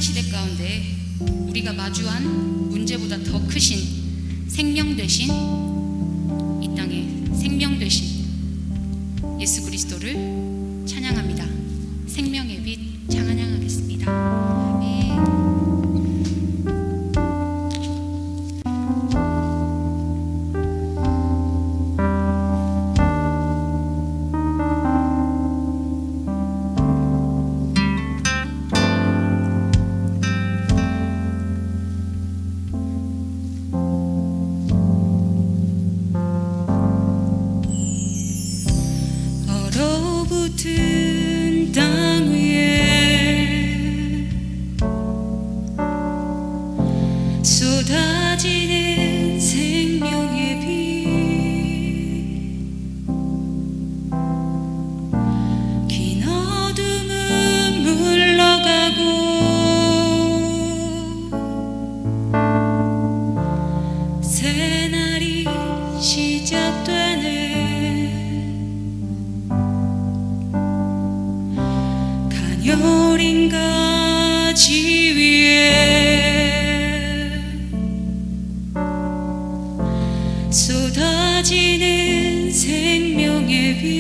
시대 가운데 우리가 마주한 문제보다 더 크신 생명 되신, 이 땅에 생명 되신 예수 그리스도를 찬양합니다. 생명의 빛 찬양하겠습니다. 아멘. 얼어붙은 땅 위에 쏟아지는 생명의 빛, 긴 어둠은 물러가고 새날이 시작되네. 여린 가지 위에 쏟아지는 생명의 빛,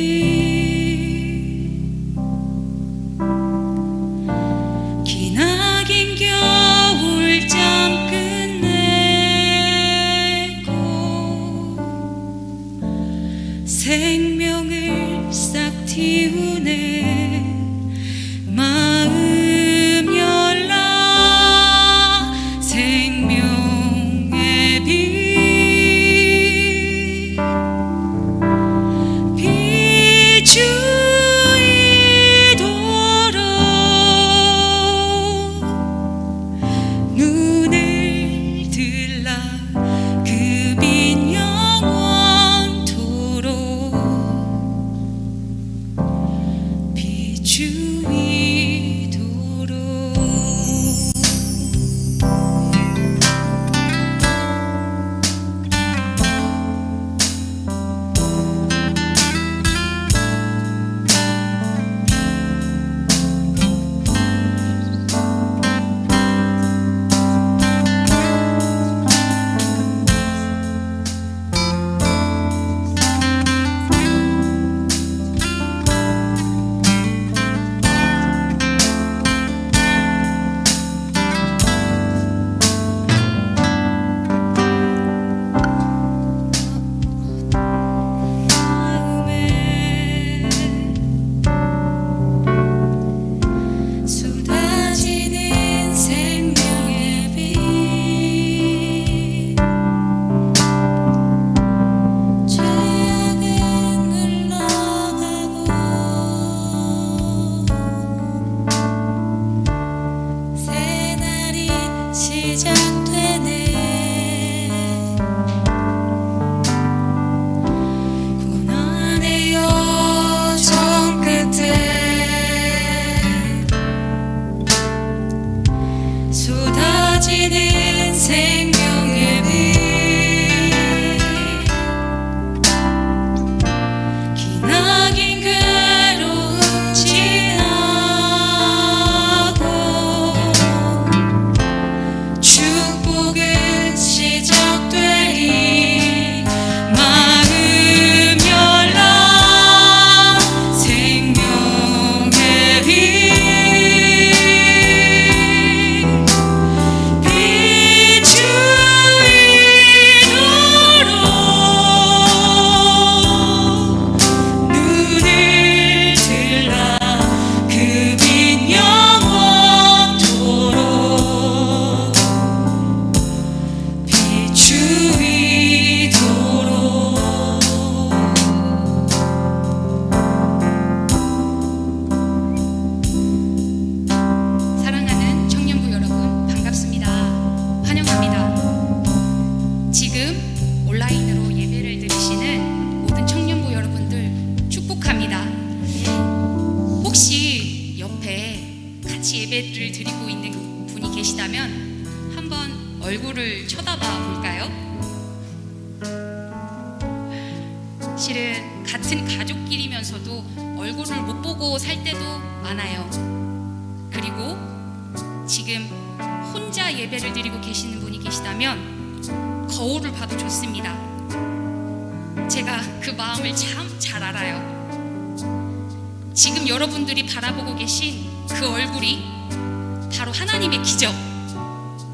기나긴 겨울잠 끝내고 생명을 싹 틔우네. 마음 열라 생명의 빛, 비추이도록 눈을 들라 그 빛 영원토록 비추이. 쏟아지는 생명의 빛, 기나긴 괴로움 지나고 축복은 시작되리. 마음 열라 생명의 빛, 예배를 드리고 있는 분이 계시다면 한번 얼굴을 쳐다봐 볼까요? 실은 같은 가족끼리면서도 얼굴을 못 보고 살 때도 많아요. 그리고 지금 혼자 예배를 드리고 계시는 분이 계시다면 거울을 봐도 좋습니다. 제가 그 마음을 참 잘 알아요. 지금 여러분들이 바라보고 계신 그 얼굴이 바로 하나님의 기적,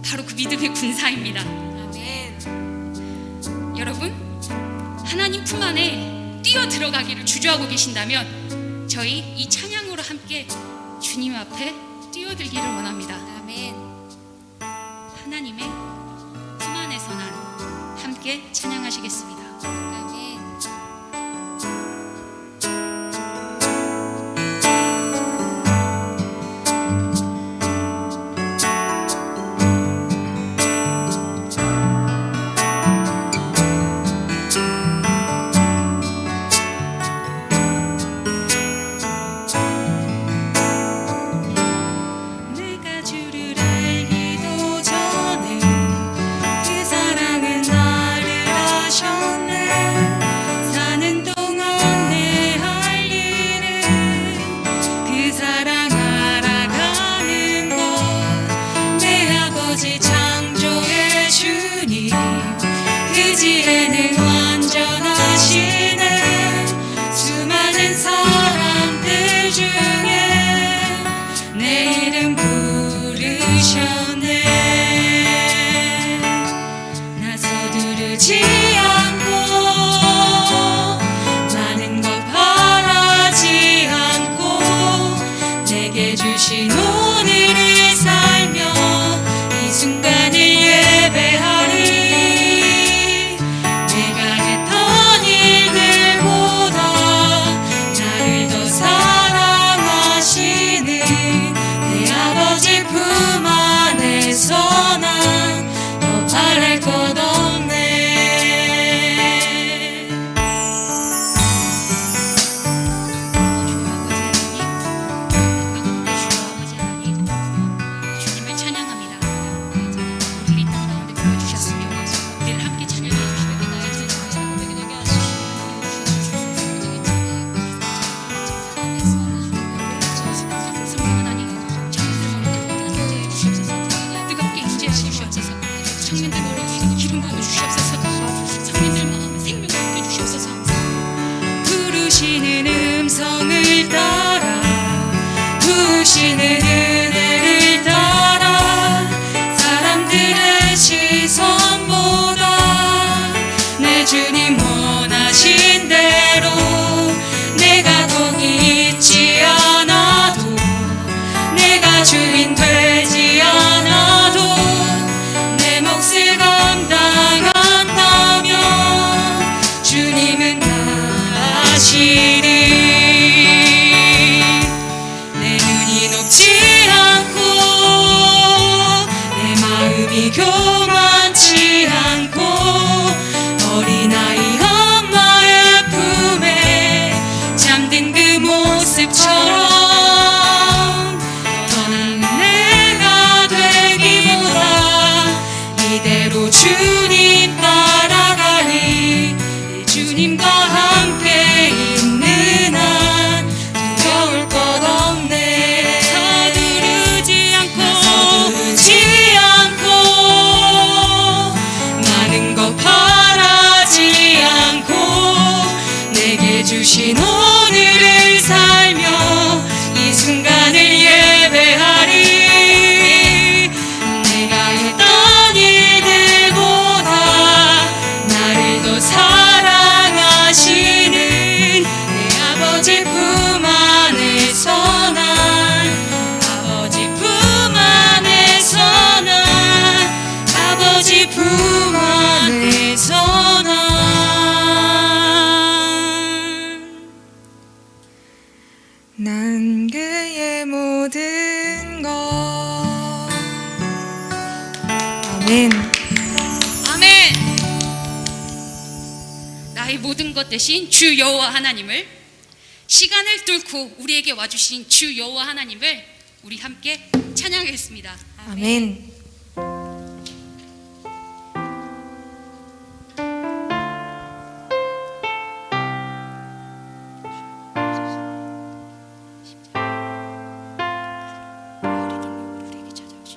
바로 그 믿음의 군사입니다. 아멘. 여러분, 하나님 품 안에 뛰어 들어가기를 주저하고 계신다면 저희 이 찬양으로 함께 주님 앞에 뛰어들기를 원합니다. 아멘. 하나님의 품 안에서 난 함께 찬양하시겠습니다. 아멘. 주신 오늘을 살며 이 순간을 예배하리. 내가 했던 일들보다 나를 더 사랑하시는 내 아버지 품 안에서 난, 아버지 품 안에서 난, 아버지 품 안에서 난. 난 그의 모든 것. 아멘. 아멘. 나의 모든 것 대신 주 여호와 하나님을, 시간을 뚫고 우리에게 와주신 주 여호와 하나님을 우리 함께 찬양하겠습니다. 아멘. 우리에게 찾아오신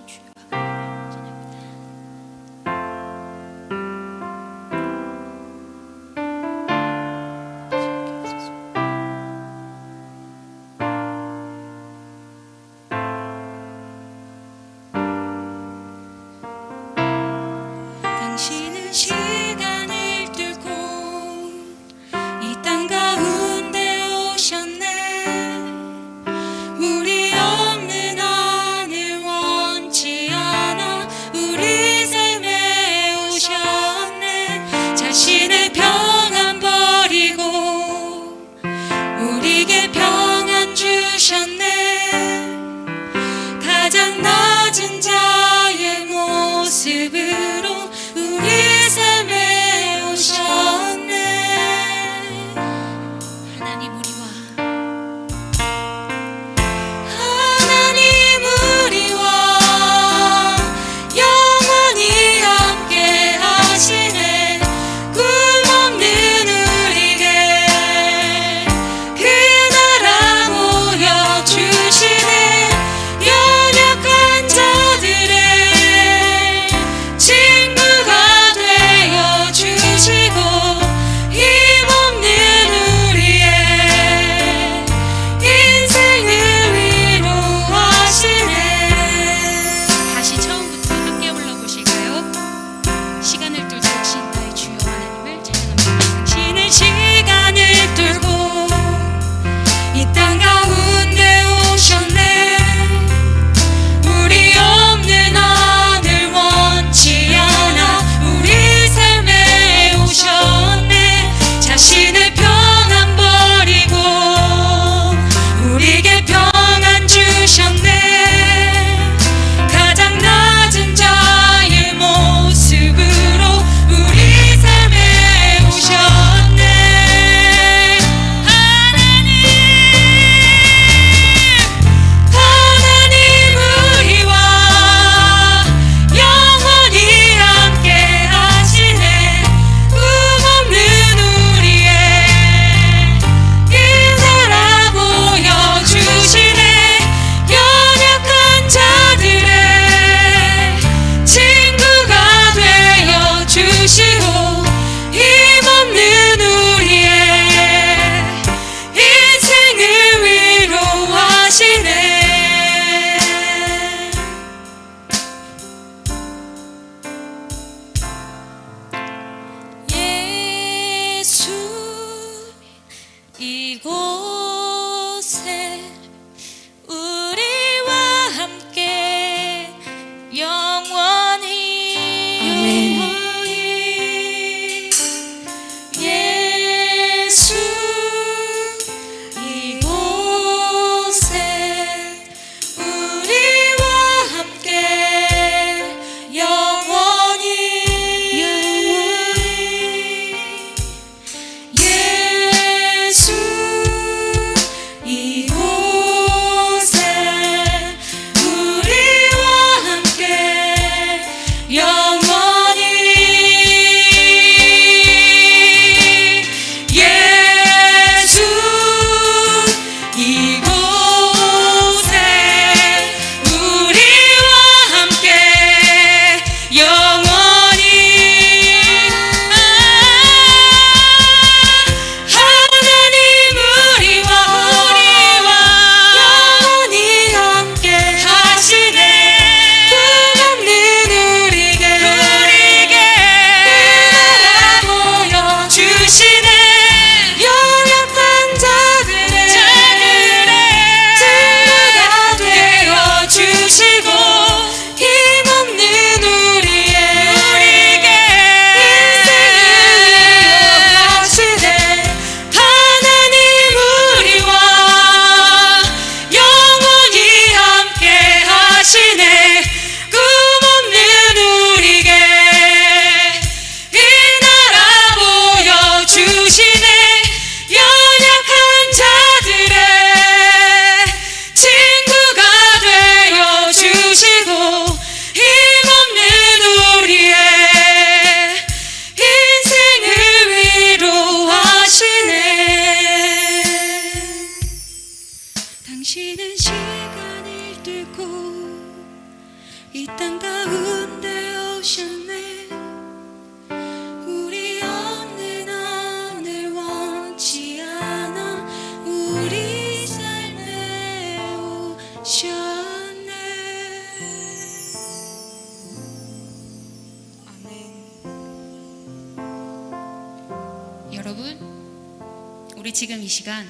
우리 지금 이 시간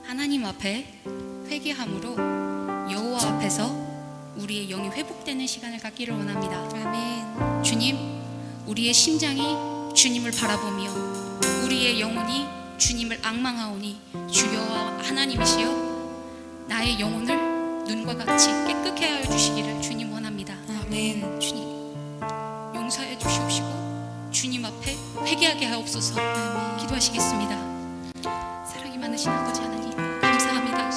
하나님 앞에 회개함으로 여호와 앞에서 우리의 영이 회복되는 시간을 갖기를 원합니다. 아멘. 주님, 우리의 심장이 주님을 바라보며 우리의 영혼이 주님을 앙망하오니 주여 하나님이시여 나의 영혼을 눈과 같이 깨끗게 하여 주시기를 주님 원합니다. 아멘. 주님 용서해 주시옵시고 주님 앞에 회개하게 하옵소서. 기도하시겠습니다. 사랑이 많으신 아버지 하나님 감사합니다.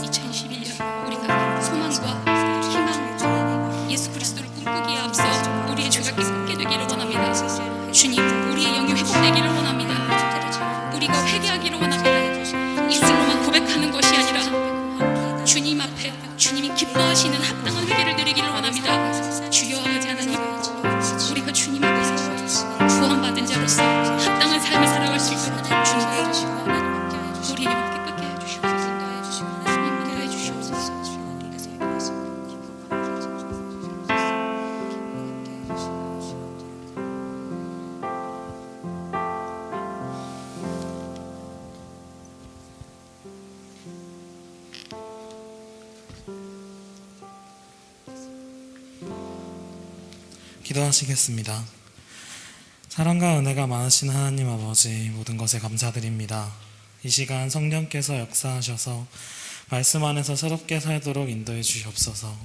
2021년 우리가 소망과 희망 예수 그리스도를 꿈꾸기에 앞서 우리의 죄가 깨끗게 되기를 원합니다. 주님, 우리의 영이 회복되기를 원합니다. 우리가 회개하기를 원합니다. 입술로만 고백하는 것이 아니라 주님 앞에 주님이 기뻐하시는 합당한 회개를 드리기를 원합니다. 주여 아버지 하나님, 우리가 주님 앞에서 구원받은 자로서 합당한 삶을 살아갈 수 있도록 주님 우리의 영 깨끗게 해주시옵소서. 주님 인도해 주시옵소서. 기도하시겠습니다. 사랑과 은혜가 많으신 하나님 아버지, 모든 것에 감사드립니다. 이 시간 성령께서 역사하셔서 말씀 안에서 새롭게 살도록 인도해 주시옵소서.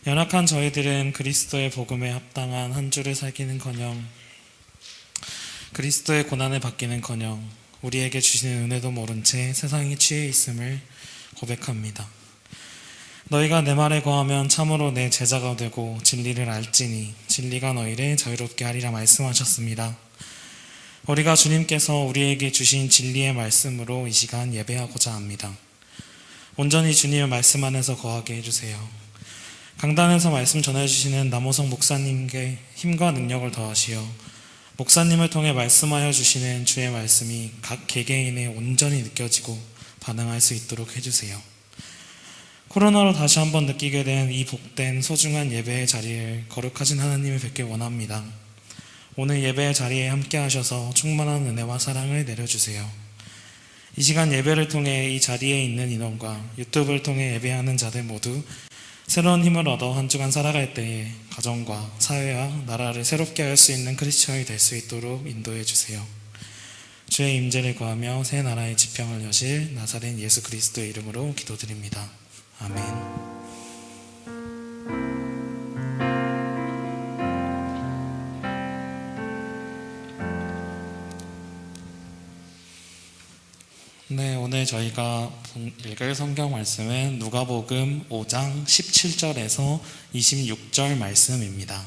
연약한 저희들은 그리스도의 복음에 합당한 한 주를 살기는커녕 그리스도의 고난을 받기는커녕 우리에게 주시는 은혜도 모른 채 세상에 취해 있음을 고백합니다. 너희가 내 말에 거하면 참으로 내 제자가 되고 진리를 알지니 진리가 너희를 자유롭게 하리라 말씀하셨습니다. 우리가 주님께서 우리에게 주신 진리의 말씀으로 이 시간 예배하고자 합니다. 온전히 주님의 말씀 안에서 거하게 해주세요. 강단에서 말씀 전해주시는 남호성 목사님께 힘과 능력을 더하시어 목사님을 통해 말씀하여 주시는 주의 말씀이 각 개개인에 온전히 느껴지고 반응할 수 있도록 해주세요. 코로나로 다시 한번 느끼게 된 이 복된 소중한 예배의 자리를 거룩하신 하나님을 뵙길 원합니다. 오늘 예배의 자리에 함께 하셔서 충만한 은혜와 사랑을 내려주세요. 이 시간 예배를 통해 이 자리에 있는 인원과 유튜브를 통해 예배하는 자들 모두 새로운 힘을 얻어 한 주간 살아갈 때에 가정과 사회와 나라를 새롭게 할 수 있는 크리스천이 될 수 있도록 인도해 주세요. 주의 임재를 구하며 새 나라의 지평을 여실 나사렛 예수 그리스도의 이름으로 기도드립니다. 아멘. 네, 오늘 저희가 읽을 성경 말씀은 누가복음 5장 17절에서 26절 말씀입니다.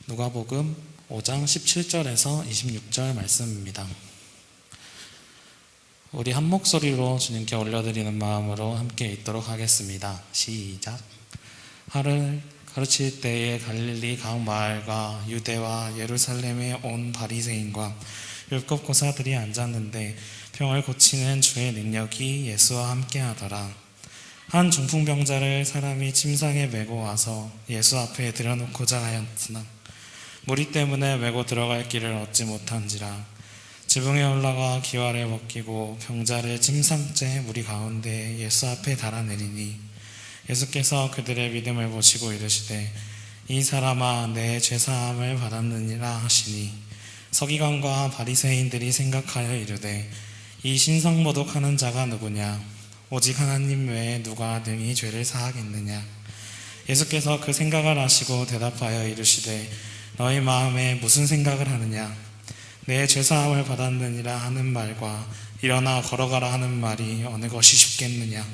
누가복음 5장 17절에서 26절 말씀입니다. 우리 한 목소리로 주님께 올려드리는 마음으로 함께 읽도록 하겠습니다. 시작. 하를 가르칠 때에 갈릴리 각 마을과 유대와 예루살렘에 온 바리새인과 율법 교사들이 앉았는데 병을 고치는 주의 능력이 예수와 함께하더라. 한 중풍병자를 사람이 침상에 메고 와서 예수 앞에 들여놓고자 하였으나 무리 때문에 메고 들어갈 길을 얻지 못한지라 지붕에 올라가 기와를 벗기고 병자를 침상째 무리 가운데 예수 앞에 달아내리니 예수께서 그들의 믿음을 보시고 이르시되 이 사람아 내 죄사함을 받았느니라 하시니 서기관과 바리새인들이 생각하여 이르되 이 신성모독하는 자가 누구냐 오직 하나님 외에 누가 능히 죄를 사하겠느냐. 예수께서 그 생각을 아시고 대답하여 이르시되 너희 마음에 무슨 생각을 하느냐. 내 죄사함을 받았느니라 하는 말과 일어나 걸어가라 하는 말이 어느 것이 쉽겠느냐.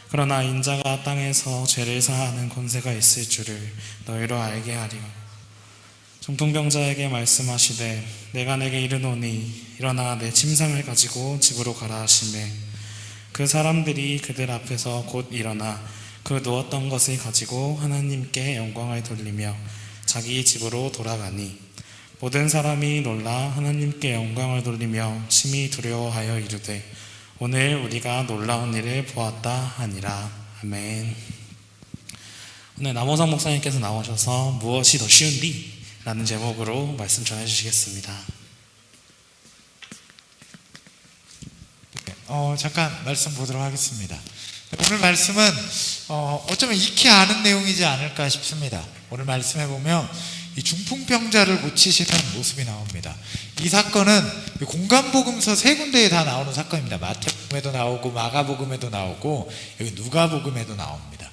그러나 인자가 땅에서 죄를 사하는 권세가 있을 줄을 너희로 알게 하리요. 중풍병자에게 말씀하시되 내가 내게 이르노니 일어나 내 침상을 가지고 집으로 가라 하시매 그 사람들이 그들 앞에서 곧 일어나 그 누웠던 것을 가지고 하나님께 영광을 돌리며 자기 집으로 돌아가니 모든 사람이 놀라 하나님께 영광을 돌리며 심히 두려워하여 이르되 오늘 우리가 놀라운 일을 보았다 하니라. 아멘. 오늘 남호성 목사님께서 나오셔서 무엇이 더 쉬운디? 라는 제목으로 말씀 전해주시겠습니다. 잠깐 말씀 보도록 하겠습니다. 오늘 말씀은 어쩌면 익히 아는 내용이지 않을까 싶습니다. 오늘 말씀해 보면 이 중풍병자를 고치시는 모습이 나옵니다. 이 사건은 공간복음서 3군데에 다 나오는 사건입니다. 마태복음에도 나오고 마가복음에도 나오고 여기 누가복음에도 나옵니다.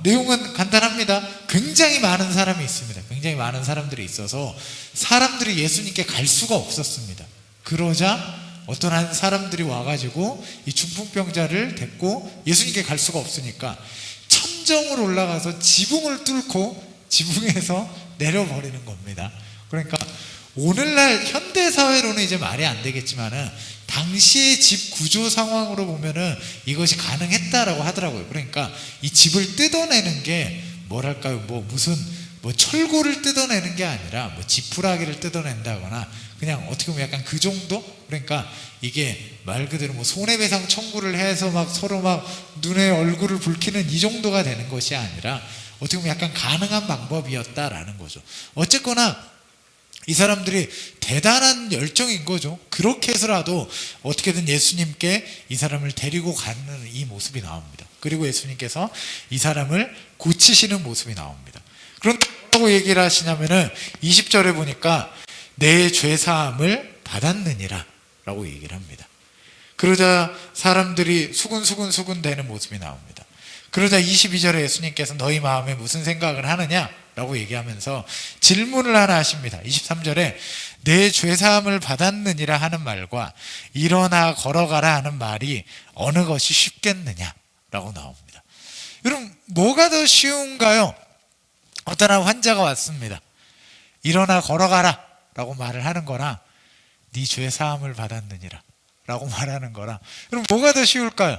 내용은 간단합니다. 굉장히 많은 사람이 있습니다. 굉장히 많은 사람들이 있어서 사람들이 예수님께 갈 수가 없었습니다. 그러자 어떤 한 사람들이 와가지고 이 중풍병자를 데리고 예수님께 갈 수가 없으니까 천정으로 올라가서 지붕을 뚫고 지붕에서 내려버리는 겁니다. 그러니까 오늘날 현대사회로는 이제 말이 안 되겠지만은 당시의 집 구조 상황으로 보면은 이것이 가능했다라고 하더라고요. 그러니까 이 집을 뜯어내는 게 뭐랄까요? 무슨 철골을 뜯어내는 게 아니라 지푸라기를 뜯어낸다거나 그냥 어떻게 보면 약간 그 정도? 그러니까 이게 말 그대로 손해배상 청구를 해서 막 서로 막 눈에 얼굴을 붉히는 이 정도가 되는 것이 아니라 어떻게 보면 약간 가능한 방법이었다라는 거죠. 어쨌거나 이 사람들이 대단한 열정인 거죠. 그렇게 해서라도 어떻게든 예수님께 이 사람을 데리고 가는 이 모습이 나옵니다. 그리고 예수님께서 이 사람을 고치시는 모습이 나옵니다. 그런데 뭐라고 얘기를 하시냐면은 20절에 보니까 내 죄사함을 받았느니라 라고 얘기를 합니다. 그러자 사람들이 수군수군 되는 모습이 나옵니다. 그러자 22절에 예수님께서 너희 마음에 무슨 생각을 하느냐 라고 얘기하면서 질문을 하나 하십니다. 23절에 내 죄사함을 받았느니라 하는 말과 일어나 걸어가라 하는 말이 어느 것이 쉽겠느냐 라고 나옵니다. 여러분 뭐가 더 쉬운가요? 어떤 한 환자가 왔습니다. 일어나 걸어가라 라고 말을 하는 거랑 네 죄사함을 받았느니라 라고 말하는 거랑 여러분 뭐가 더 쉬울까요?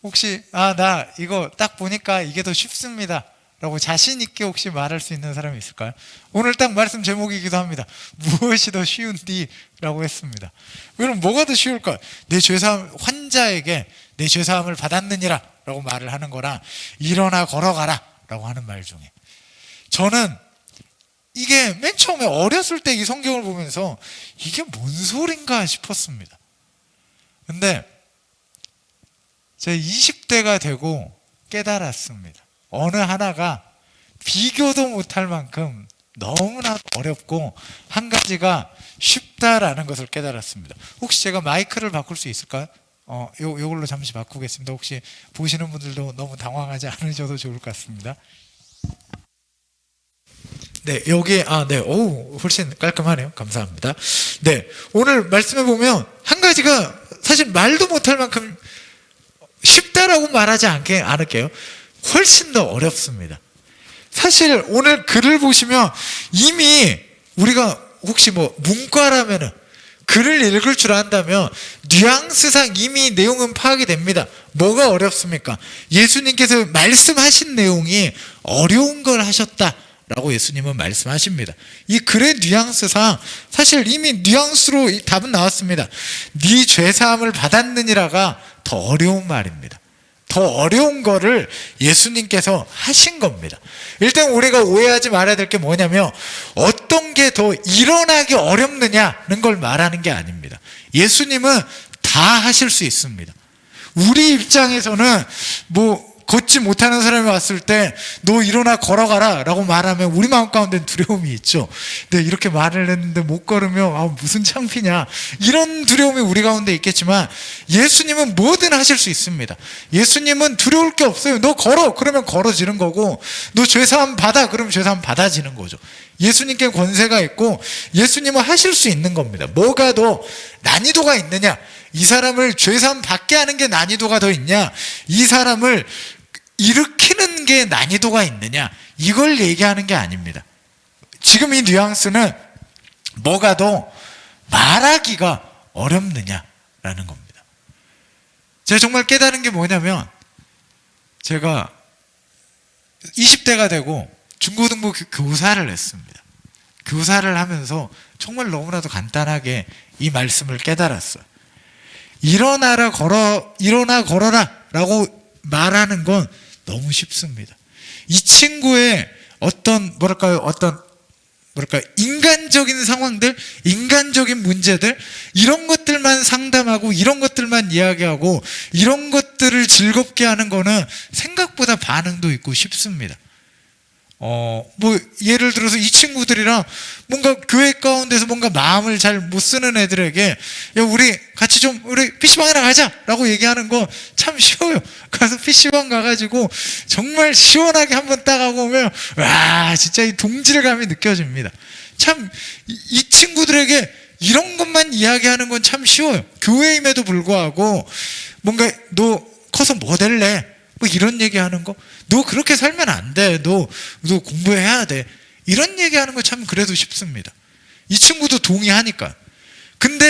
혹시 나 이거 딱 보니까 이게 더 쉽습니다 라고 자신 있게 혹시 말할 수 있는 사람이 있을까요? 오늘 딱 말씀 제목이기도 합니다. 무엇이 더 쉬운디? 라고 했습니다. 여러분 뭐가 더 쉬울까요? 내 죄사함, 환자에게 내 죄사함을 받았느니라 라고 말을 하는 거랑 일어나 걸어가라 라고 하는 말 중에 저는 이게 맨 처음에 어렸을 때 이 성경을 보면서 이게 뭔 소린가 싶었습니다. 근데 제가 20대가 되고 깨달았습니다. 어느 하나가 비교도 못할 만큼 너무나 어렵고 한 가지가 쉽다라는 것을 깨달았습니다. 혹시 제가 마이크를 바꿀 수 있을까요? 요걸로 잠시 바꾸겠습니다. 혹시 보시는 분들도 너무 당황하지 않으셔도 좋을 것 같습니다. 네, 여기 네, 훨씬 깔끔하네요. 감사합니다. 네, 오늘 말씀해 보면 한 가지가 사실 말도 못할 만큼 쉽다라고 말하지 않을게요. 훨씬 더 어렵습니다. 사실 오늘 글을 보시면 이미 우리가 혹시 문과라면은 글을 읽을 줄 안다면 뉘앙스상 이미 내용은 파악이 됩니다. 뭐가 어렵습니까? 예수님께서 말씀하신 내용이 어려운 걸 하셨다라고 예수님은 말씀하십니다. 이 글의 뉘앙스상 사실 이미 뉘앙스로 답은 나왔습니다. 네 죄사함을 받았느니라가 더 어려운 말입니다. 더 어려운 거를 예수님께서 하신 겁니다. 일단 우리가 오해하지 말아야 될 게 뭐냐면 어떤 게 더 일어나기 어렵느냐는 걸 말하는 게 아닙니다. 예수님은 다 하실 수 있습니다. 우리 입장에서는 걷지 못하는 사람이 왔을 때 너 일어나 걸어가라 라고 말하면 우리 마음 가운데 두려움이 있죠. 근데 이렇게 말을 했는데 못 걸으면 무슨 창피냐 이런 두려움이 우리 가운데 있겠지만 예수님은 뭐든 하실 수 있습니다. 예수님은 두려울 게 없어요. 너 걸어 그러면 걸어지는 거고 너 죄사함 받아 그러면 죄사함 받아지는 거죠. 예수님께 권세가 있고 예수님은 하실 수 있는 겁니다. 뭐가 더 난이도가 있느냐, 이 사람을 죄사함 받게 하는 게 난이도가 더 있냐, 이 사람을 일으키는 게 난이도가 있느냐, 이걸 얘기하는 게 아닙니다. 지금 이 뉘앙스는 뭐가 더 말하기가 어렵느냐라는 겁니다. 제가 정말 깨달은 게 뭐냐면 제가 20대가 되고 중고등부 교사를 했습니다. 교사를 하면서 정말 너무나도 간단하게 이 말씀을 깨달았어요. 일어나 걸어라 라고 말하는 건 너무 쉽습니다. 이 친구의 어떤 뭐랄까 인간적인 상황들, 인간적인 문제들, 이런 것들만 상담하고 이런 것들만 이야기하고 이런 것들을 즐겁게 하는 거는 생각보다 반응도 있고 쉽습니다. 뭐 예를 들어서 이 친구들이랑 뭔가 교회 가운데서 뭔가 마음을 잘 못 쓰는 애들에게 야 우리 같이 좀 우리 PC방이나 가자라고 얘기하는 거 참 쉬워요. 가서 PC방 가가지고 정말 시원하게 한번 따가고 오면 와 진짜 이 동질감이 느껴집니다. 참 이 친구들에게 이런 것만 이야기하는 건 참 쉬워요. 교회임에도 불구하고 뭔가 너 커서 뭐 될래? 뭐 이런 얘기하는 거, 너 그렇게 살면 안 돼. 너 공부해야 돼. 이런 얘기하는 거 참 그래도 쉽습니다. 이 친구도 동의하니까. 근데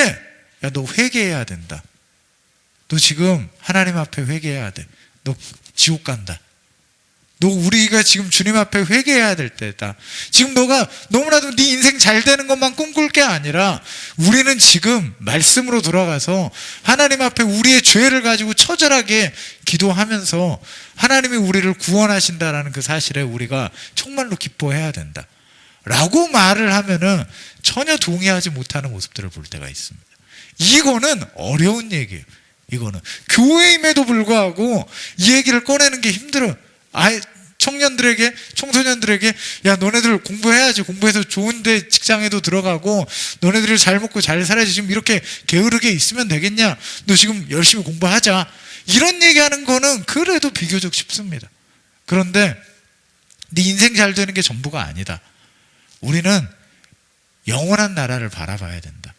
야, 너 회개해야 된다. 너 지금 하나님 앞에 회개해야 돼. 너 지옥 간다. 너 우리가 지금 주님 앞에 회개해야 될 때다. 지금 너가 너무나도 네 인생 잘 되는 것만 꿈꿀 게 아니라 우리는 지금 말씀으로 돌아가서 하나님 앞에 우리의 죄를 가지고 처절하게 기도하면서 하나님이 우리를 구원하신다라는 그 사실에 우리가 정말로 기뻐해야 된다 라고 말을 하면은 전혀 동의하지 못하는 모습들을 볼 때가 있습니다. 이거는 어려운 얘기예요. 이거는 교회임에도 불구하고 이 얘기를 꺼내는 게 힘들어요. 청년들에게, 청소년들에게 야 너네들 공부해야지. 공부해서 좋은데 직장에도 들어가고 너네들이 잘 먹고 잘 살아야지. 지금 이렇게 게으르게 있으면 되겠냐? 너 지금 열심히 공부하자. 이런 얘기하는 거는 그래도 비교적 쉽습니다. 그런데 네 인생 잘 되는 게 전부가 아니다. 우리는 영원한 나라를 바라봐야 된다.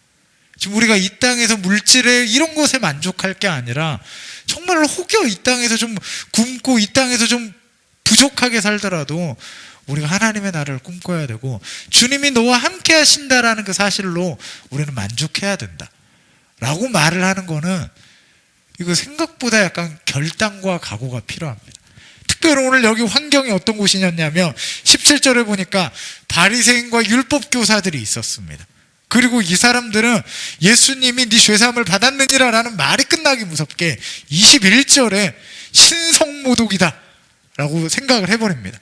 지금 우리가 이 땅에서 물질에 이런 것에 만족할 게 아니라 정말로 혹여 이 땅에서 좀 굶고 이 땅에서 좀 부족하게 살더라도 우리가 하나님의 나라를 꿈꿔야 되고 주님이 너와 함께 하신다라는 그 사실로 우리는 만족해야 된다 라고 말을 하는 거는 이거 생각보다 약간 결단과 각오가 필요합니다. 특별히 오늘 여기 환경이 어떤 곳이냐면 17절에 보니까 바리새인과 율법 교사들이 있었습니다. 그리고 이 사람들은 예수님이 네 죄사함을 받았느니라 라는 말이 끝나기 무섭게 21절에 신성모독이다 라고 생각을 해버립니다.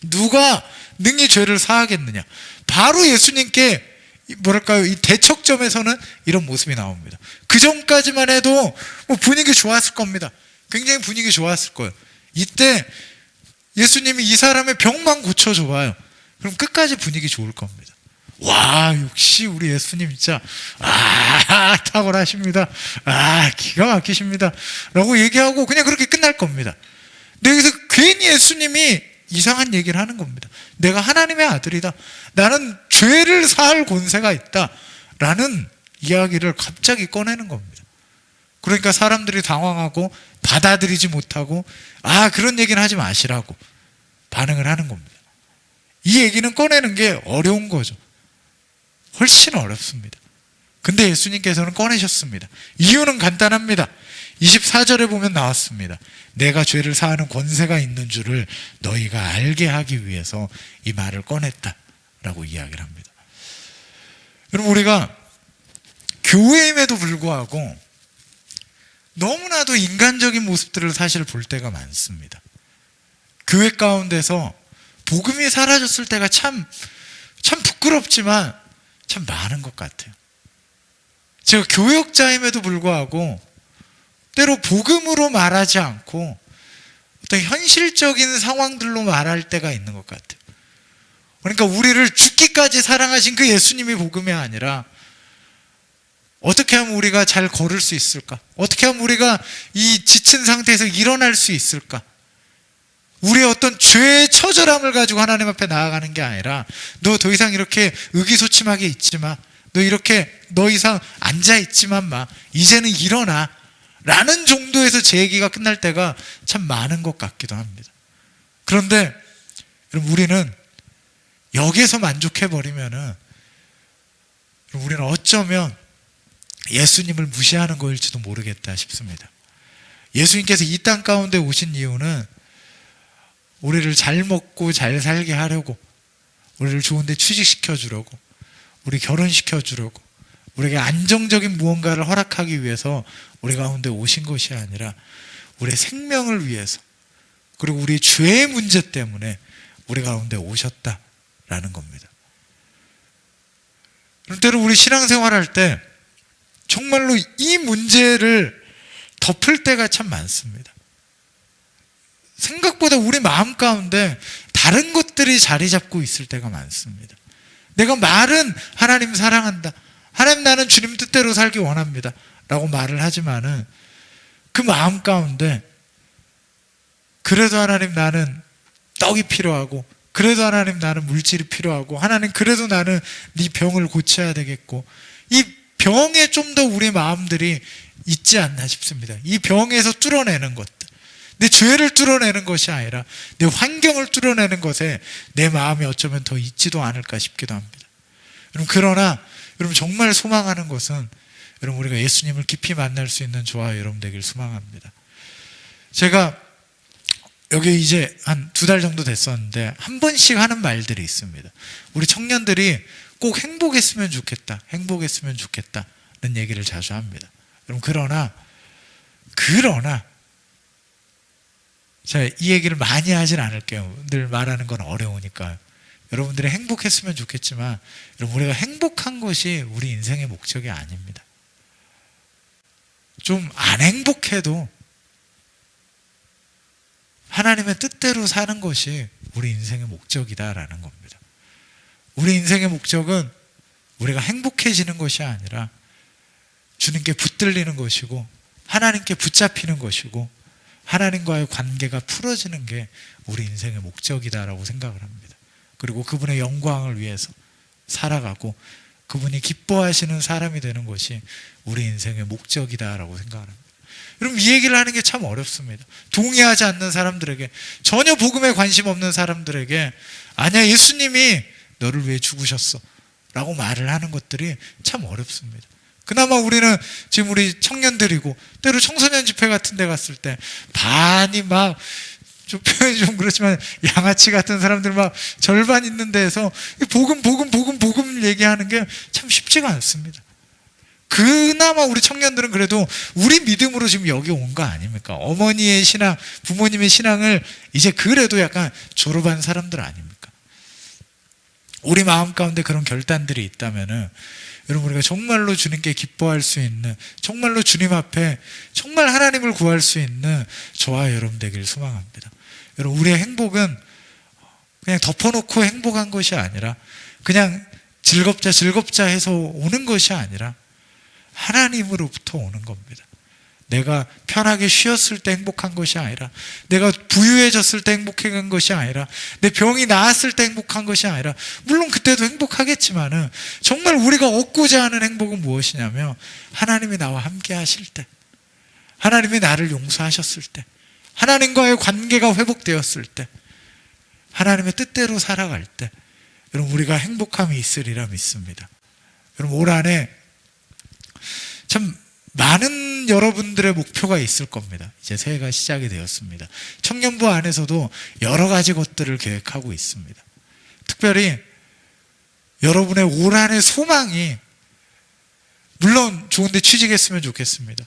누가 능히 죄를 사하겠느냐. 바로 예수님께 뭐랄까요, 이 대척점에서는 이런 모습이 나옵니다. 그 전까지만 해도 뭐 분위기 좋았을 겁니다. 굉장히 분위기 좋았을 거예요. 이때 예수님이 이 사람의 병만 고쳐줘봐요. 그럼 끝까지 분위기 좋을 겁니다. 와, 역시 우리 예수님 진짜 탁월하십니다. 기가 막히십니다 라고 얘기하고 그냥 그렇게 끝날 겁니다. 근데 여기서 괜히 예수님이 이상한 얘기를 하는 겁니다. 내가 하나님의 아들이다. 나는 죄를 사할 권세가 있다 라는 이야기를 갑자기 꺼내는 겁니다. 그러니까 사람들이 당황하고 받아들이지 못하고 그런 얘기는 하지 마시라고 반응을 하는 겁니다. 이 얘기는 꺼내는 게 어려운 거죠. 훨씬 어렵습니다. 근데 예수님께서는 꺼내셨습니다. 이유는 간단합니다. 24절에 보면 나왔습니다. 내가 죄를 사하는 권세가 있는 줄을 너희가 알게 하기 위해서 이 말을 꺼냈다라고 이야기를 합니다. 여러분, 우리가 교회임에도 불구하고 너무나도 인간적인 모습들을 사실 볼 때가 많습니다. 교회 가운데서 복음이 사라졌을 때가 참 부끄럽지만 참 많은 것 같아요. 제가 교역자임에도 불구하고 때로 복음으로 말하지 않고 어떤 현실적인 상황들로 말할 때가 있는 것 같아요. 그러니까 우리를 죽기까지 사랑하신 그 예수님이 복음이 아니라 어떻게 하면 우리가 잘 걸을 수 있을까? 어떻게 하면 우리가 이 지친 상태에서 일어날 수 있을까? 우리의 어떤 죄의 처절함을 가지고 하나님 앞에 나아가는 게 아니라 너 더 이상 이렇게 의기소침하게 있지 마. 너 이렇게 더 이상 앉아있지만 마. 이제는 일어나. 라는 정도에서 제 얘기가 끝날 때가 참 많은 것 같기도 합니다. 그런데 여러분, 우리는 여기에서 만족해버리면은 우리는 어쩌면 예수님을 무시하는 거일지도 모르겠다 싶습니다. 예수님께서 이 땅 가운데 오신 이유는 우리를 잘 먹고 잘 살게 하려고, 우리를 좋은 데 취직시켜 주려고, 우리 결혼시켜 주려고, 우리에게 안정적인 무언가를 허락하기 위해서 우리 가운데 오신 것이 아니라 우리의 생명을 위해서, 그리고 우리 죄의 문제 때문에 우리 가운데 오셨다라는 겁니다. 때로 우리 신앙생활할 때 정말로 이 문제를 덮을 때가 참 많습니다. 생각보다 우리 마음 가운데 다른 것들이 자리 잡고 있을 때가 많습니다. 내가 말은 하나님 사랑한다, 하나님 나는 주님 뜻대로 살기 원합니다 라고 말을 하지만은 그 마음 가운데 그래도 하나님 나는 떡이 필요하고, 그래도 하나님 나는 물질이 필요하고, 하나님 그래도 나는 네 병을 고쳐야 되겠고, 이 병에 좀 더 우리 마음들이 있지 않나 싶습니다. 이 병에서 뚫어내는 것들, 내 죄를 뚫어내는 것이 아니라 내 환경을 뚫어내는 것에 내 마음이 어쩌면 더 있지도 않을까 싶기도 합니다. 여러분, 그러나 여러분 정말 소망하는 것은 여러분 우리가 예수님을 깊이 만날 수 있는 저와 여러분 되길 소망합니다. 제가 여기 이제 한 2달 정도 됐었는데 한 번씩 하는 말들이 있습니다. 우리 청년들이 꼭 행복했으면 좋겠다, 행복했으면 좋겠다는 얘기를 자주 합니다. 여러분, 그러나 제가 이 얘기를 많이 하진 않을게요. 늘 말하는 건 어려우니까요. 여러분들이 행복했으면 좋겠지만 여러분, 우리가 행복한 것이 우리 인생의 목적이 아닙니다. 좀 안 행복해도 하나님의 뜻대로 사는 것이 우리 인생의 목적이다라는 겁니다. 우리 인생의 목적은 우리가 행복해지는 것이 아니라 주님께 붙들리는 것이고, 하나님께 붙잡히는 것이고, 하나님과의 관계가 풀어지는 게 우리 인생의 목적이다라고 생각을 합니다. 그리고 그분의 영광을 위해서 살아가고 그분이 기뻐하시는 사람이 되는 것이 우리 인생의 목적이다라고 생각을 합니다. 여러분, 이 얘기를 하는 게 참 어렵습니다. 동의하지 않는 사람들에게, 전혀 복음에 관심 없는 사람들에게 아니야, 예수님이 너를 위해 죽으셨어 라고 말을 하는 것들이 참 어렵습니다. 그나마 우리는 지금 우리 청년들이고 때로 청소년 집회 같은 데 갔을 때 반이 막, 좀 표현이 좀 그렇지만 양아치 같은 사람들 막 절반 있는 데에서 복음 얘기하는 게 참 쉽지가 않습니다. 그나마 우리 청년들은 그래도 우리 믿음으로 지금 여기 온 거 아닙니까? 어머니의 신앙, 부모님의 신앙을 이제 그래도 약간 졸업한 사람들 아닙니까? 우리 마음 가운데 그런 결단들이 있다면은 여러분, 우리가 정말로 주님께 기뻐할 수 있는, 정말로 주님 앞에 정말 하나님을 구할 수 있는 저와 여러분 되길 소망합니다. 여러분, 우리의 행복은 그냥 덮어놓고 행복한 것이 아니라, 그냥 즐겁자 해서 오는 것이 아니라 하나님으로부터 오는 겁니다. 내가 편하게 쉬었을 때 행복한 것이 아니라, 내가 부유해졌을 때 행복한 것이 아니라, 내 병이 나았을 때 행복한 것이 아니라, 물론 그때도 행복하겠지만은 정말 우리가 얻고자 하는 행복은 무엇이냐면 하나님이 나와 함께 하실 때, 하나님이 나를 용서하셨을 때, 하나님과의 관계가 회복되었을 때, 하나님의 뜻대로 살아갈 때 여러분, 우리가 행복함이 있으리라 믿습니다. 여러분, 올 한해 참 많은 여러분들의 목표가 있을 겁니다. 이제 새해가 시작이 되었습니다. 청년부 안에서도 여러 가지 것들을 계획하고 있습니다. 특별히 여러분의 올 한해 소망이, 물론 좋은데 취직했으면 좋겠습니다.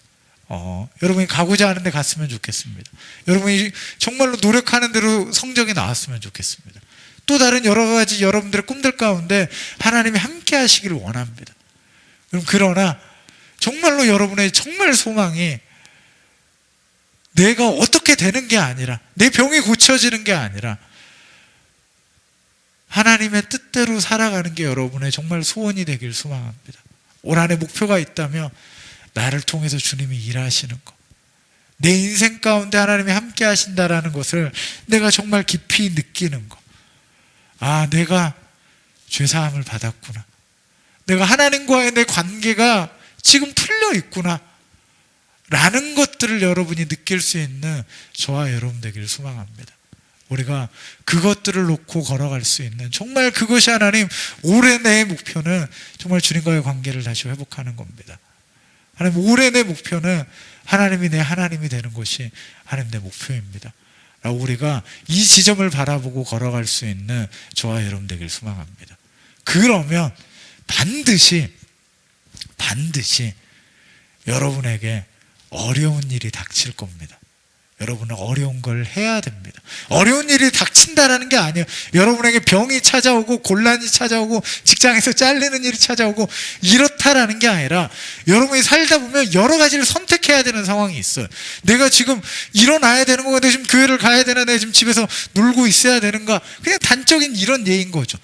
여러분이 가고자 하는 데 갔으면 좋겠습니다. 여러분이 정말로 노력하는 대로 성적이 나왔으면 좋겠습니다. 또 다른 여러 가지 여러분들의 꿈들 가운데 하나님이 함께 하시기를 원합니다. 그러나 정말로 여러분의 정말 소망이 내가 어떻게 되는 게 아니라, 내 병이 고쳐지는 게 아니라 하나님의 뜻대로 살아가는 게 여러분의 정말 소원이 되길 소망합니다. 올 한해 목표가 있다면 나를 통해서 주님이 일하시는 것, 내 인생 가운데 하나님이 함께 하신다라는 것을 내가 정말 깊이 느끼는 것, 아, 내가 죄사함을 받았구나, 내가 하나님과의 내 관계가 지금 풀려 있구나 라는 것들을 여러분이 느낄 수 있는 저와 여러분 되기를 소망합니다. 우리가 그것들을 놓고 걸어갈 수 있는, 정말 그것이 하나님 올해 내 목표는 정말 주님과의 관계를 다시 회복하는 겁니다. 하나님, 올해 내 목표는 하나님이 내 하나님이 되는 것이 하나님 내 목표입니다 라고 우리가 이 지점을 바라보고 걸어갈 수 있는 저와 여러분 되길 소망합니다. 그러면 반드시 여러분에게 어려운 일이 닥칠 겁니다. 여러분은 어려운 걸 해야 됩니다. 어려운 일이 닥친다라는 게 아니에요. 여러분에게 병이 찾아오고 곤란이 찾아오고 직장에서 잘리는 일이 찾아오고 이렇다라는 게 아니라 여러분이 살다 보면 여러 가지를 선택해야 되는 상황이 있어요. 내가 지금 일어나야 되는 건가? 내가 지금 교회를 가야 되나? 내가 지금 집에서 놀고 있어야 되는가? 그냥 단적인 이런 예인 거죠.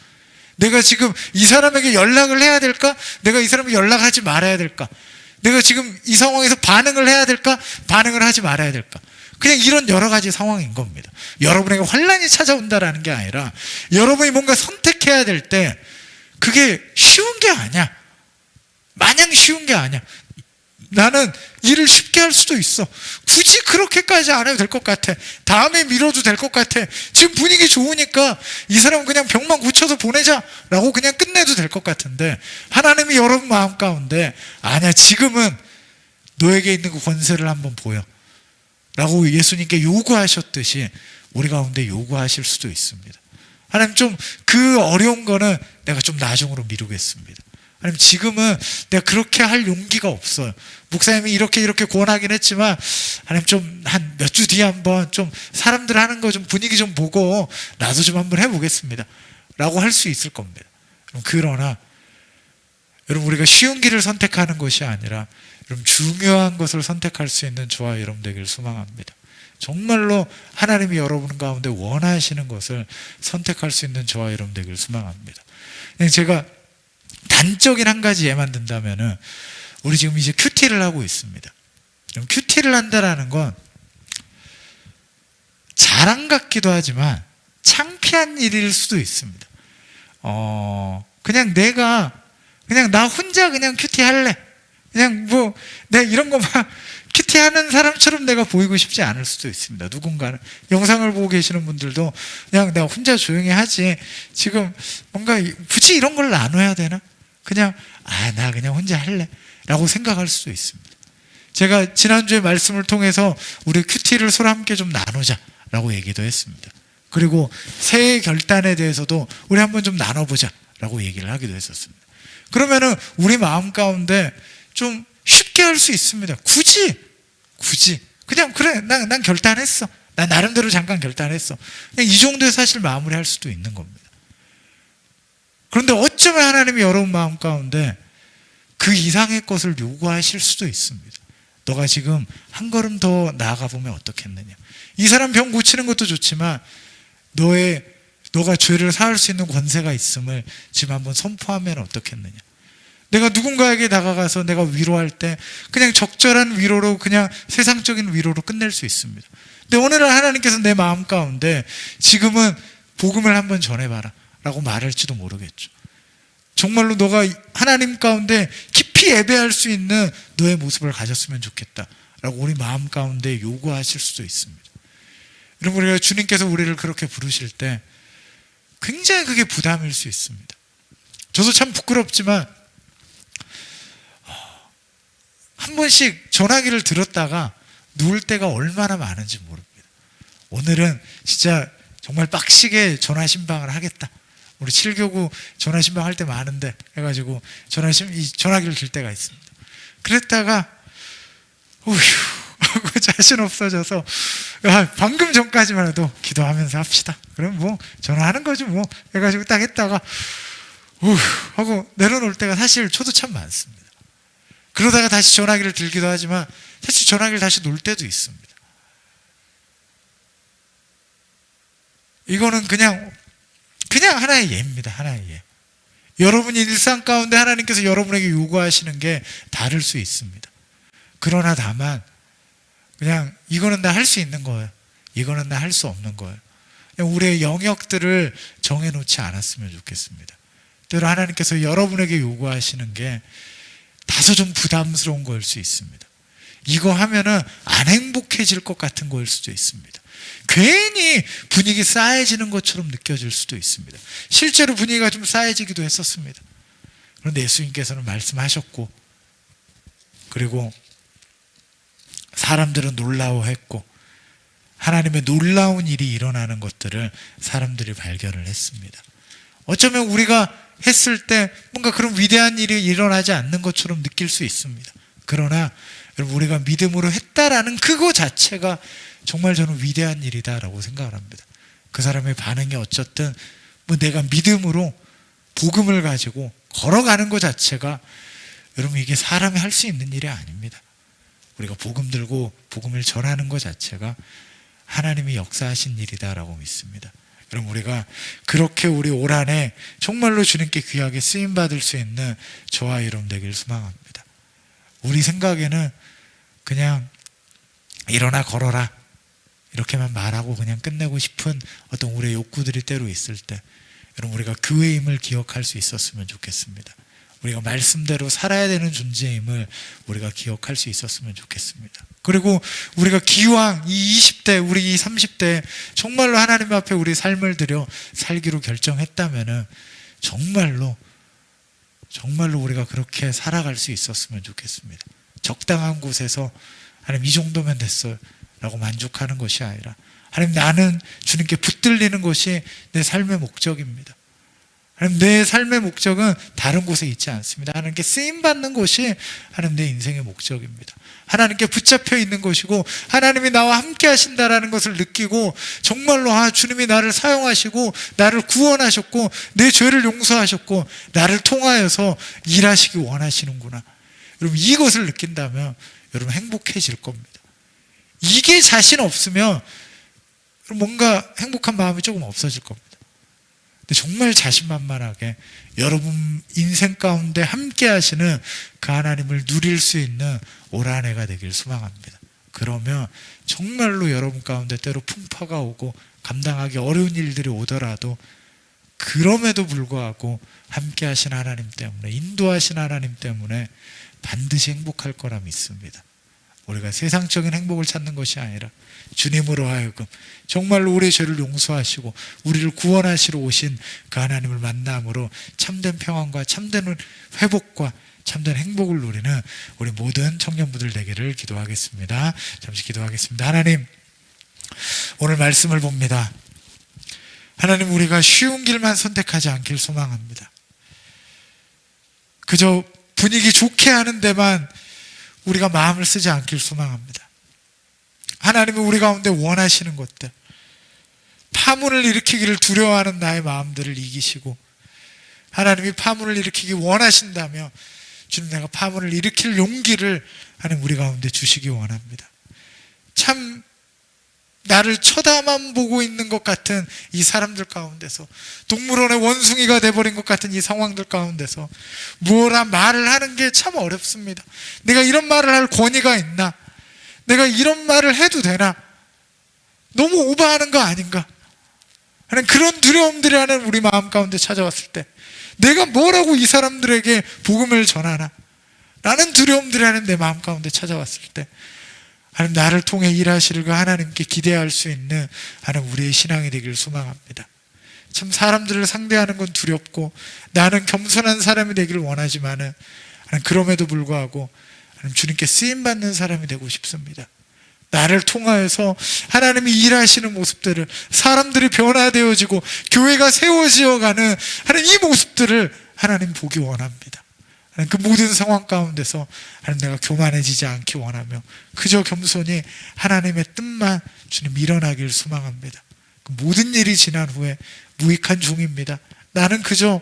내가 지금 이 사람에게 연락을 해야 될까? 내가 이 사람에게 연락하지 말아야 될까? 내가 지금 이 상황에서 반응을 해야 될까? 반응을 하지 말아야 될까? 그냥 이런 여러 가지 상황인 겁니다. 여러분에게 환란이 찾아온다라는 게 아니라 여러분이 뭔가 선택해야 될 때 그게 쉬운 게 아니야. 마냥 쉬운 게 아니야. 나는 일을 쉽게 할 수도 있어. 굳이 그렇게까지 안 해도 될 것 같아. 다음에 미뤄도 될 것 같아. 지금 분위기 좋으니까 이 사람 그냥 병만 고쳐서 보내자라고 그냥 끝내도 될 것 같은데 하나님이 여러분 마음 가운데 아니야, 지금은 너에게 있는 그 권세를 한번 보여 라고 예수님께 요구하셨듯이 우리 가운데 요구하실 수도 있습니다. 하나님, 좀 그 어려운 거는 내가 좀 나중으로 미루겠습니다. 하나님, 지금은 내가 그렇게 할 용기가 없어요. 목사님이 이렇게 권하긴 했지만 하나님, 좀 한 몇 주 뒤에 한번 좀 사람들 하는 거 좀 분위기 좀 보고 나도 좀 한번 해보겠습니다 라고 할 수 있을 겁니다. 그러나 여러분, 우리가 쉬운 길을 선택하는 것이 아니라 여러분, 중요한 것을 선택할 수 있는 저와 여러분 되길 소망합니다. 정말로 하나님이 여러분 가운데 원하시는 것을 선택할 수 있는 저와 여러분 되길 소망합니다. 제가 단적인 한 가지 예만 든다면은 우리 지금 이제 큐티를 하고 있습니다. 큐티를 한다라는 건 자랑 같기도 하지만 창피한 일일 수도 있습니다. 그냥 나 혼자 그냥 큐티 할래. 그냥 뭐 내가 이런 거 막 큐티 하는 사람처럼 내가 보이고 싶지 않을 수도 있습니다. 누군가는 영상을 보고 계시는 분들도 그냥 내가 혼자 조용히 하지 지금 뭔가 굳이 이런 걸 나눠야 되나? 그냥 나 그냥 혼자 할래 라고 생각할 수도 있습니다. 제가 지난주에 말씀을 통해서 우리 큐티를 서로 함께 좀 나누자 라고 얘기도 했습니다. 그리고 새해 결단에 대해서도 우리 한번 좀 나눠보자 라고 얘기를 하기도 했었습니다. 그러면은 우리 마음 가운데 좀 쉽게 할 수 있습니다. 굳이 그냥 그래, 난 결단했어. 난 나름대로 잠깐 결단했어. 그냥 이 정도에 사실 마무리할 수도 있는 겁니다. 그런데 어쩌면 하나님이 여러분 마음 가운데 그 이상의 것을 요구하실 수도 있습니다. 너가 지금 한 걸음 더 나아가 보면 어떻겠느냐. 이 사람 병 고치는 것도 좋지만 너가 죄를 사할 수 있는 권세가 있음을 지금 한번 선포하면 어떻겠느냐. 내가 누군가에게 다가가서 내가 위로할 때 그냥 적절한 위로로, 그냥 세상적인 위로로 끝낼 수 있습니다. 근데 오늘은 하나님께서 내 마음 가운데 지금은 복음을 한번 전해봐라 라고 말할지도 모르겠죠. 정말로 너가 하나님 가운데 깊이 예배할 수 있는 너의 모습을 가졌으면 좋겠다 라고 우리 마음 가운데 요구하실 수도 있습니다. 여러분, 우리가 주님께서 우리를 그렇게 부르실 때 굉장히 그게 부담일 수 있습니다. 저도 참 부끄럽지만 한 번씩 전화기를 들었다가 누울 때가 얼마나 많은지 모릅니다. 오늘은 진짜 정말 빡시게 전화 신방을 하겠다. 우리 7교구 전화 신방 할 때 많은데 해가지고 전화기를 들 때가 있습니다. 그랬다가 하고 자신 없어져서 방금 전까지만 해도 기도하면서 합시다. 그럼 뭐 전화하는 거지 뭐 해가지고 딱 했다가 하고 내려놓을 때가 사실 저도 참 많습니다. 그러다가 다시 전화기를 들기도 하지만 사실 전화기를 다시 놓을 때도 있습니다. 이거는 그냥 하나의 예입니다. 하나의 예. 여러분이 일상 가운데 하나님께서 여러분에게 요구하시는 게 다를 수 있습니다. 그러나 다만 그냥 이거는 나 할 수 있는 거예요. 이거는 나 할 수 없는 거예요. 그냥 우리의 영역들을 정해놓지 않았으면 좋겠습니다. 때로 하나님께서 여러분에게 요구하시는 게 다소 좀 부담스러운 거일 수 있습니다. 이거 하면은 안 행복해질 것 같은 거일 수도 있습니다. 괜히 분위기 싸해지는 것처럼 느껴질 수도 있습니다. 실제로 분위기가 좀 싸해지기도 했었습니다. 그런데 예수님께서는 말씀하셨고, 그리고 사람들은 놀라워했고, 하나님의 놀라운 일이 일어나는 것들을 사람들이 발견을 했습니다. 어쩌면 우리가 했을 때 뭔가 그런 위대한 일이 일어나지 않는 것처럼 느낄 수 있습니다. 그러나 여러분, 우리가 믿음으로 했다라는 그거 자체가 정말 저는 위대한 일이다라고 생각을 합니다. 그 사람의 반응이 어쨌든 뭐 내가 믿음으로 복음을 가지고 걸어가는 것 자체가 여러분 이게 사람이 할 수 있는 일이 아닙니다. 우리가 복음 들고 복음을 전하는 것 자체가 하나님이 역사하신 일이다라고 믿습니다. 여러분 우리가 그렇게 우리 올 한해 정말로 주님께 귀하게 쓰임받을 수 있는 저와 여러분 되길 소망합니다. 우리 생각에는 그냥 일어나 걸어라 이렇게만 말하고 그냥 끝내고 싶은 어떤 우리의 욕구들이 때로 있을 때 여러분 우리가 교회임을 기억할 수 있었으면 좋겠습니다. 우리가 말씀대로 살아야 되는 존재임을 우리가 기억할 수 있었으면 좋겠습니다. 그리고 우리가 기왕 이 20대 우리 이 30대 정말로 하나님 앞에 우리 삶을 들여 살기로 결정했다면은 정말로 우리가 그렇게 살아갈 수 있었으면 좋겠습니다. 적당한 곳에서 하나님 이 정도면 됐어요 라고 만족하는 것이 아니라 하나님 나는 주님께 붙들리는 것이 내 삶의 목적입니다. 하나님 내 삶의 목적은 다른 곳에 있지 않습니다. 하나님께 쓰임받는 것이 하나님 내 인생의 목적입니다. 하나님께 붙잡혀 있는 것이고 하나님이 나와 함께 하신다라는 것을 느끼고 정말로 주님이 나를 사용하시고 나를 구원하셨고 내 죄를 용서하셨고 나를 통하여서 일하시기 원하시는구나. 여러분 이것을 느낀다면 여러분 행복해질 겁니다. 이게 자신 없으면 뭔가 행복한 마음이 조금 없어질 겁니다. 근데 정말 자신만만하게 여러분 인생 가운데 함께 하시는 그 하나님을 누릴 수 있는 올 한 해가 되길 소망합니다. 그러면 정말로 여러분 가운데 때로 풍파가 오고 감당하기 어려운 일들이 오더라도 그럼에도 불구하고 함께 하신 하나님 때문에 인도하신 하나님 때문에 반드시 행복할 거라 믿습니다. 우리가 세상적인 행복을 찾는 것이 아니라 주님으로 하여금 정말로 우리의 죄를 용서하시고 우리를 구원하시러 오신 그 하나님을 만남으로 참된 평안과 참된 회복과 참된 행복을 누리는 우리 모든 청년부들 되기를 기도하겠습니다. 잠시 기도하겠습니다. 하나님 오늘 말씀을 봅니다. 하나님 우리가 쉬운 길만 선택하지 않길 소망합니다. 그저 분위기 좋게 하는 데만 우리가 마음을 쓰지 않길 소망합니다. 하나님이 우리 가운데 원하시는 것들, 파문을 일으키기를 두려워하는 나의 마음들을 이기시고 하나님이 파문을 일으키기 원하신다며 주님 내가 파문을 일으킬 용기를 하나님 우리 가운데 주시기 원합니다. 참 나를 쳐다만 보고 있는 것 같은 이 사람들 가운데서 동물원의 원숭이가 돼버린 것 같은 이 상황들 가운데서 뭐라 말을 하는 게 참 어렵습니다. 내가 이런 말을 할 권위가 있나? 내가 이런 말을 해도 되나? 너무 오버하는 거 아닌가? 하는 그런 두려움들이 하는 우리 마음 가운데 찾아왔을 때 내가 뭐라고 이 사람들에게 복음을 전하나? 라는 두려움들이 하는 내 마음 가운데 찾아왔을 때 하나님 나를 통해 일하실 그 하나님께 기대할 수 있는 하나님 우리의 신앙이 되길 소망합니다. 참 사람들을 상대하는 건 두렵고 나는 겸손한 사람이 되기를 원하지만은 하나님 그럼에도 불구하고 하나님 주님께 쓰임받는 사람이 되고 싶습니다. 나를 통하여서 하나님이 일하시는 모습들을 사람들이 변화되어지고 교회가 세워지어가는 하나님 이 모습들을 하나님 보기 원합니다. 그 모든 상황 가운데서 하나님 내가 교만해지지 않기 원하며 그저 겸손히 하나님의 뜻만 주님 일어나길 소망합니다. 그 모든 일이 지난 후에 무익한 종입니다. 나는 그저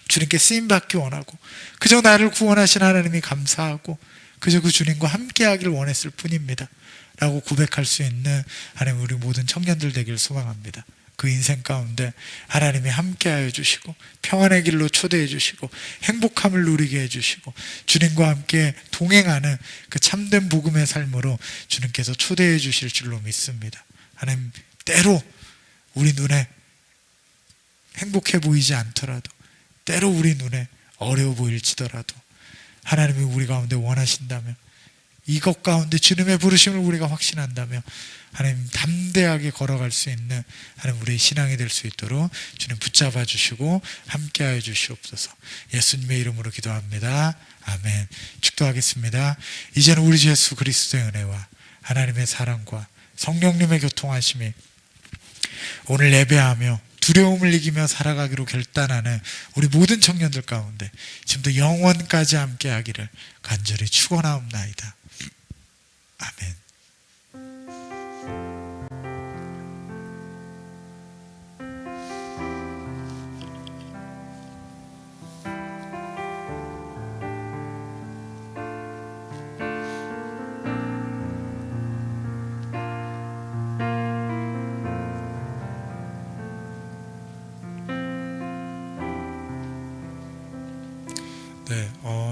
주님께 쓰임받기 원하고 그저 나를 구원하신 하나님이 감사하고 그저 그 주님과 함께하기를 원했을 뿐입니다 라고 고백할 수 있는 하나님 우리 모든 청년들 되길 소망합니다. 그 인생 가운데 하나님이 함께하여 주시고 평안의 길로 초대해 주시고 행복함을 누리게 해주시고 주님과 함께 동행하는 그 참된 복음의 삶으로 주님께서 초대해 주실 줄로 믿습니다. 하나님 때로 우리 눈에 행복해 보이지 않더라도 때로 우리 눈에 어려워 보일지더라도 하나님이 우리 가운데 원하신다면 이것 가운데 주님의 부르심을 우리가 확신한다면 하나님 담대하게 걸어갈 수 있는 하나님 우리의 신앙이 될 수 있도록 주님 붙잡아 주시고 함께하여 주시옵소서. 예수님의 이름으로 기도합니다. 아멘. 축도하겠습니다. 이제는 우리 주 예수 그리스도의 은혜와 하나님의 사랑과 성령님의 교통하심이 오늘 예배하며 두려움을 이기며 살아가기로 결단하는 우리 모든 청년들 가운데 지금도 영원까지 함께하기를 간절히 축원하옵나이다. 아멘. 네,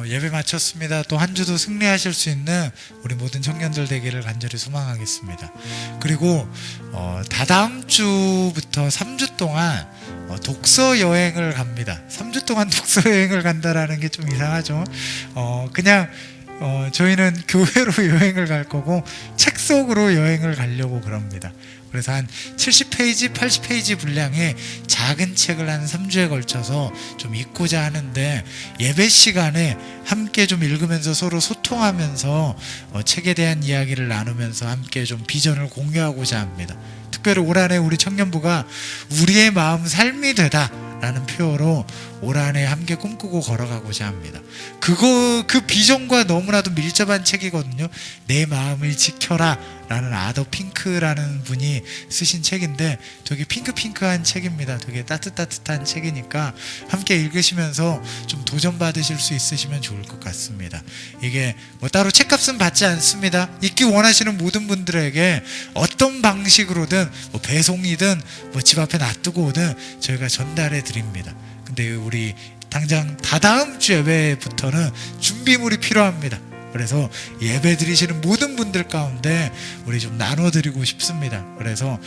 예배 마쳤습니다. 또 한 주도 승리하실 수 있는 우리 모든 청년들 되기를 간절히 소망하겠습니다. 그리고 다다음 주부터 3주 동안 독서 여행을 갑니다. 3주 동안 독서 여행을 간다라는 게 좀 이상하죠. 그냥 저희는 교회로 여행을 갈 거고 책 속으로 여행을 가려고 그럽니다. 그래서 한 70페이지, 80페이지 분량의 작은 책을 한 3주에 걸쳐서 좀 읽고자 하는데, 예배 시간에 함께 좀 읽으면서 서로 소통하면서 책에 대한 이야기를 나누면서 함께 좀 비전을 공유하고자 합니다. 특별히 올 한해 우리 청년부가 우리의 마음 삶이 되다 라는 표어로 올 한해 함께 꿈꾸고 걸어가고자 합니다. 그 비전과 너무나도 밀접한 책이거든요. 내 마음을 지켜라 라는 아더 핑크라는 분이 쓰신 책인데 되게 핑크핑크한 책입니다. 되게 따뜻한 책이니까 함께 읽으시면서 좀 도전받으실 수 있으시면 좋을 것 같습니다. 이게 뭐 따로 책값은 받지 않습니다. 읽기 원하시는 모든 분들에게 어떤 방식으로든 뭐 배송이든 뭐 집 앞에 놔두고 오든 저희가 전달해 드립니다. 근데 우리 당장 다다음 주 예배부터는 준비물이 필요합니다. 그래서 예배 드리시는 모든 분들 가운데 우리 좀 나눠드리고 싶습니다. 그래서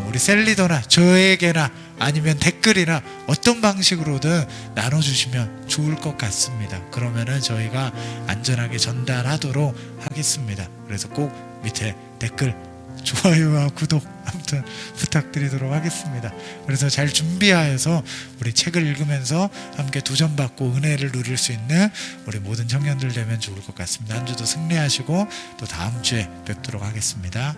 우리 셀리더나 저에게나 아니면 댓글이나 어떤 방식으로든 나눠주시면 좋을 것 같습니다. 그러면은 저희가 안전하게 전달하도록 하겠습니다. 그래서 꼭 밑에 댓글, 좋아요와 구독 아무튼 부탁드리도록 하겠습니다. 그래서 잘 준비하여서 우리 책을 읽으면서 함께 도전받고 은혜를 누릴 수 있는 우리 모든 청년들 되면 좋을 것 같습니다. 한 주도 승리하시고 또 다음 주에 뵙도록 하겠습니다.